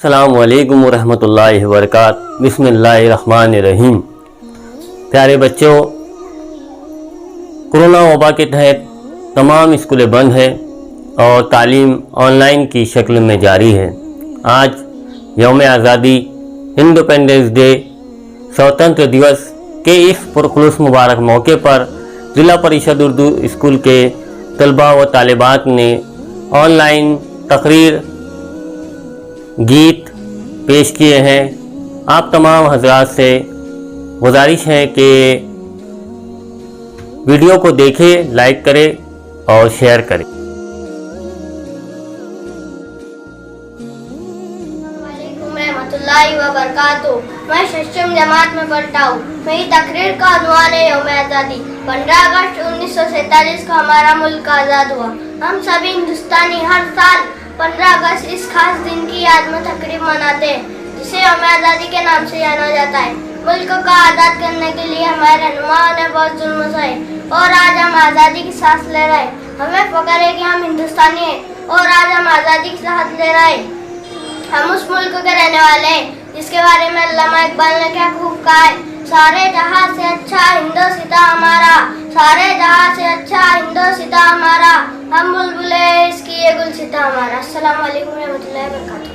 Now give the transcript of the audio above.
السلام علیکم ورحمۃ اللہ وبرکاتہ۔ بسم اللہ الرحمن الرحیم۔ پیارے بچوں، کورونا وبا کے تحت تمام اسکولیں بند ہیں اور تعلیم آن لائن کی شکل میں جاری ہے۔ آج یوم آزادی، انڈیپینڈنس ڈے، سوتنتر دیوس کے اس پرخلوص مبارک موقع پر ضلع پریشد اردو اسکول کے طلباء و طالبات نے آن لائن تقریر، گیت پیش کیے ہیں۔ آپ تمام حضرات سے گزارش ہے کہ ویڈیو کو دیکھیں، لائک کریں اور شیئر کریں۔ السلام علیکم ورحمۃ اللہ وبرکاتہ۔ میں ششم جماعت میں پڑھتا ہوں۔ میری تقریر کا عنوان ہے یوم آزادی۔ 15 اگست 1947 کو ہمارا ملک آزاد ہوا۔ ہم سبھی ہندوستانی ہر سال 15 اگست اس خاص دن کی یاد میں تقریب مناتے ہیں، جسے یوم آزادی کے نام سے جانا جاتا ہے۔ ملک کو آزاد کرنے کے لیے ہمارے رہنماؤں نے بہت ظلم سہے اور آج ہم آزادی کی سانس لے رہے ہیں۔ ہمیں فخر ہے کہ ہم ہندوستانی ہیں اور آج ہم آزادی کی سانس لے رہے ہیں۔ ہم اس ملک کے رہنے والے ہیں جس کے بارے میں علامہ اقبال نے کیا خوب کہا ہے، سارے جہاں سے اچھا ہندوستان ہمارا، سارے جہاں سے اچھا ہندوستان ہمارا، ہم بلبلے اس کی یہ گلستاں ہمارا۔ السلام علیکم ورحمۃ اللہ وبرکاتہ۔